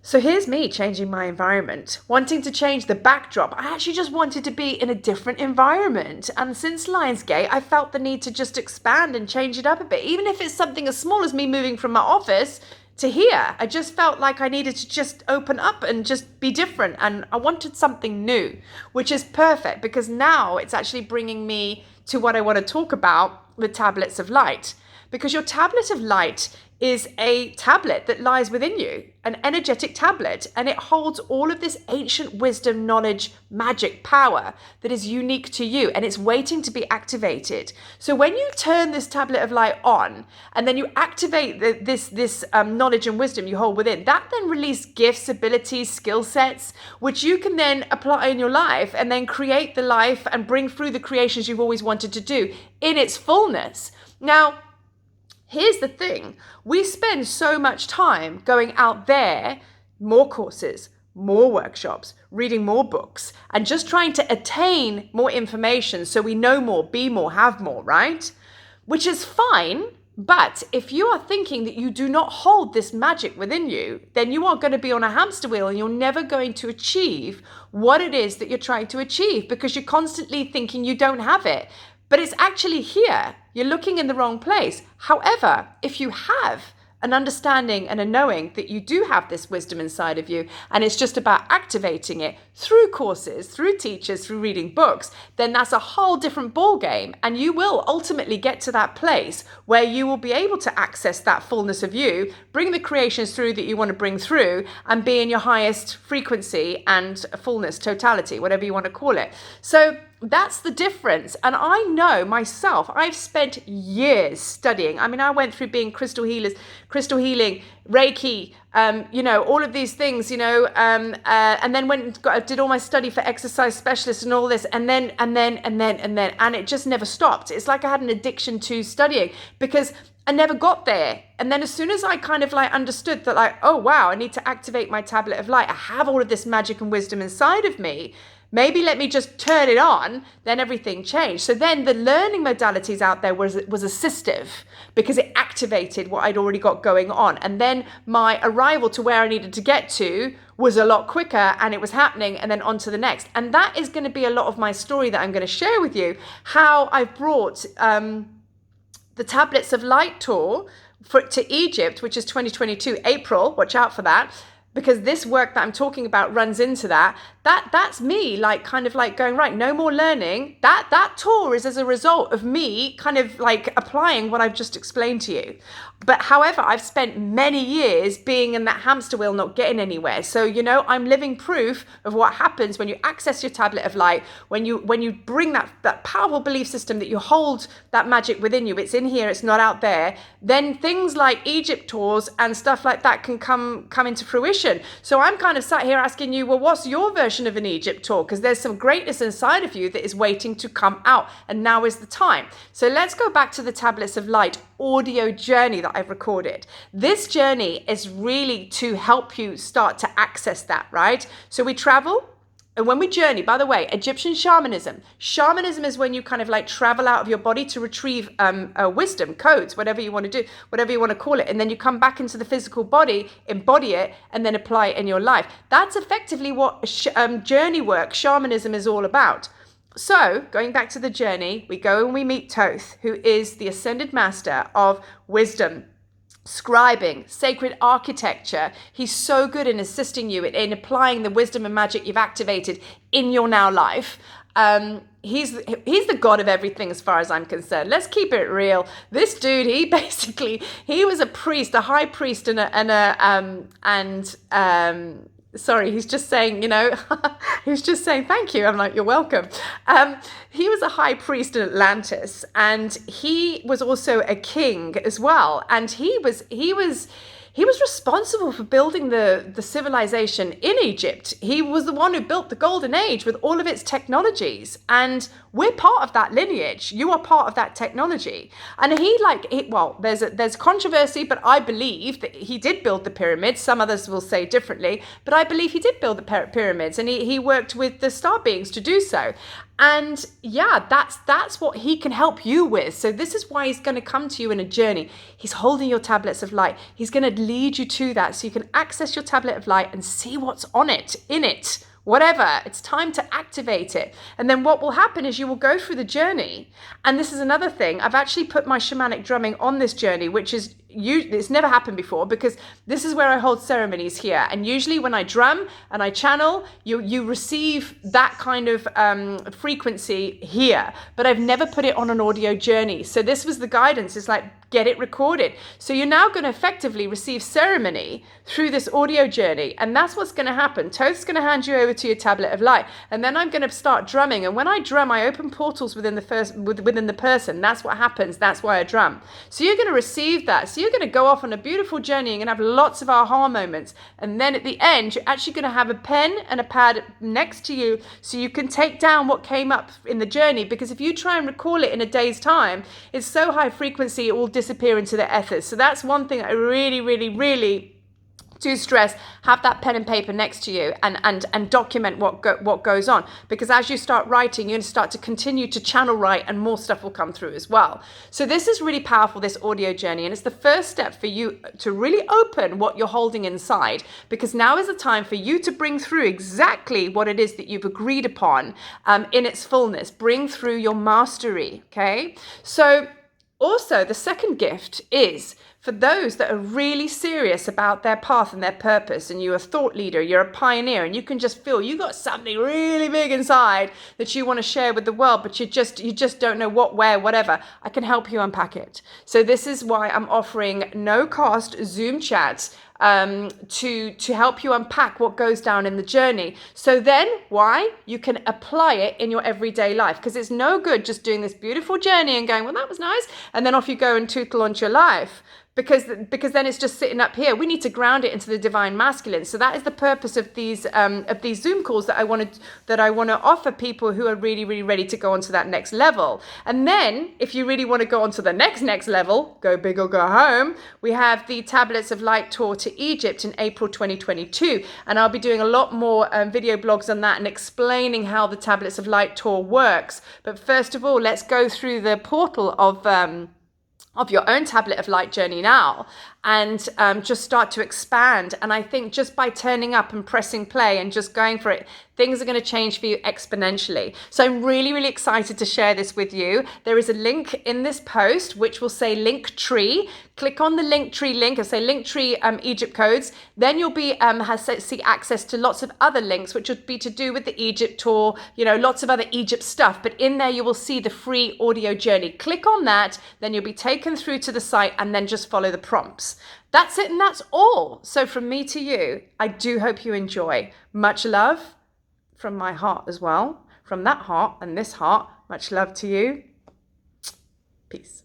So here's me changing my environment, wanting to change the backdrop. I actually just wanted to be in a different environment. And since Lionsgate, I felt the need to just expand and change it up a bit. Even if it's something as small as me moving from my office to here, I just felt like I needed to just open up and just be different. And I wanted something new, which is perfect because now it's actually bringing me to what I want to talk about with tablets of light. Because your tablet of light is a tablet that lies within you, an energetic tablet, and it holds all of this ancient wisdom, knowledge, magic, power that is unique to you, and it's waiting to be activated. So when you turn this tablet of light on, and then you activate this knowledge and wisdom you hold within, that then releases gifts, abilities, skill sets, which you can then apply in your life, and then create the life and bring through the creations you've always wanted to do in its fullness. Now, here's the thing, we spend so much time going out there, more courses, more workshops, reading more books, and just trying to attain more information so we know more, be more, have more, right? Which is fine, but if you are thinking that you do not hold this magic within you, then you are going to be on a hamster wheel and you're never going to achieve what it is that you're trying to achieve because you're constantly thinking you don't have it. But it's actually here. You're looking in the wrong place. However, if you have an understanding and a knowing that you do have this wisdom inside of you, and it's just about activating it through courses, through teachers, through reading books, then that's a whole different ball game. And you will ultimately get to that place where you will be able to access that fullness of you, bring the creations through that you want to bring through, and be in your highest frequency and fullness, totality, whatever you want to call it. So that's the difference. And I know myself, I've spent years studying. I mean, I went through being crystal healing, Reiki, all of these things, and then did all my study for exercise specialist and all this, and then, and it just never stopped. It's like I had an addiction to studying because I never got there. And then as soon as I kind of understood that oh, wow, I need to activate my tablet of light. I have all of this magic and wisdom inside of me. Maybe let me just turn it on, then everything changed. So then the learning modalities out there was assistive because it activated what I'd already got going on. And then my arrival to where I needed to get to was a lot quicker and it was happening and then on to the next. And that is going to be a lot of my story that I'm going to share with you, how I've brought the Tablets of Light tour to Egypt, which is 2022, April, watch out for that. Because this work that I'm talking about runs into that. That's me going, right, no more learning. That tour is as a result of me kind of applying what I've just explained to you. But however, I've spent many years being in that hamster wheel, not getting anywhere. So, I'm living proof of what happens when you access your tablet of light, when you bring that powerful belief system that you hold that magic within you. It's in here, it's not out there. Then things like Egypt tours and stuff like that can come into fruition. So I'm kind of sat here asking you, well, what's your version of an Egypt tour? Because there's some greatness inside of you that is waiting to come out, and now is the time. So let's go back to the Tablets of Light audio journey that I've recorded. This journey is really to help you start to access that, right? So we travel. And when we journey, by the way, Egyptian shamanism is when you kind of travel out of your body to retrieve wisdom, codes, whatever you want to do, whatever you want to call it. And then you come back into the physical body, embody it, and then apply it in your life. That's effectively what journey work, shamanism is all about. So going back to the journey, we go and we meet Thoth, who is the ascended master of wisdom, scribing, sacred architecture. He's so good in assisting you in applying the wisdom and magic you've activated in your now life. He's the god of everything as far as I'm concerned. Let's keep it real. This dude, he was a priest, a high priest, sorry, he's just saying, he's just saying thank you. I'm like, you're welcome. He was a high priest in Atlantis, and he was also a king as well. And he was responsible for building the civilization in Egypt. He was the one who built the Golden Age with all of its technologies. And we're part of that lineage. You are part of that technology. And there's controversy, but I believe that he did build the pyramids. Some others will say differently, but I believe he did build the pyramids, and he worked with the star beings to do so. And yeah, that's what he can help you with. So this is why he's going to come to you in a journey. He's holding your tablets of light. He's going to lead you to that so you can access your tablet of light and see what's on it, in it, whatever. It's time to activate it. And then what will happen is you will go through the journey. And this is another thing. I've actually put my shamanic drumming on this journey, which is it's never happened before, because this is where I hold ceremonies here. And usually when I drum and I channel, you receive that kind of frequency here. But I've never put it on an audio journey. So this was the guidance. It's like, get it recorded. So you're now going to effectively receive ceremony through this audio journey. And that's what's going to happen. Toth's going to hand you over to your tablet of light. And then I'm going to start drumming. And when I drum, I open portals within the person. That's what happens. That's why I drum. So you're going to receive that. So you're going to go off on a beautiful journey. You're going to have lots of aha moments. And then at the end, you're actually going to have a pen and a pad next to you so you can take down what came up in the journey. Because if you try and recall it in a day's time, it's so high frequency, it will disappear into the ethers. So that's one thing I really, really, really do stress. Have that pen and paper next to you and document what goes on, because as you start writing, you're going to start to continue to channel write, and more stuff will come through as well. So this is really powerful, this audio journey, and it's the first step for you to really open what you're holding inside, because now is the time for you to bring through exactly what it is that you've agreed upon in its fullness. Bring through your mastery. Okay, so also the second gift is for those that are really serious about their path and their purpose, and you're a thought leader, you're a pioneer, and you can just feel you got something really big inside that you want to share with the world, but you just don't know what, where, whatever. I can help you unpack it. So this is why I'm offering no cost Zoom chats to help you unpack what goes down in the journey. So then why? You can apply it in your everyday life, because it's no good just doing this beautiful journey and going, well, that was nice, and then off you go and tootle onto your life. Because then it's just sitting up here. We need to ground it into the divine masculine. So that is the purpose of these Zoom calls that I want to offer people who are really, really ready to go on to that next level. And then if you really want to go on to the next level, go big or go home, we have the Tablets of Light tour to Egypt in April 2022. And I'll be doing a lot more video blogs on that and explaining how the Tablets of Light tour works. But first of all, let's go through the portal of your own tablet of light journey now, and just start to expand. And I think just by turning up and pressing play and just going for it, things are going to change for you exponentially. So I'm really, really excited to share this with you. There is a link in this post which will say Linktree. Click on the Linktree link and say Linktree Egypt codes. Then you'll be see access to lots of other links which would be to do with the Egypt tour, lots of other Egypt stuff. But in there you will see the free audio journey. Click on that, then you'll be taken through to the site, and then just follow the prompts. That's it, and that's all. So from me to you, I do hope you enjoy. Much love from my heart as well. From that heart and this heart, much love to you. Peace.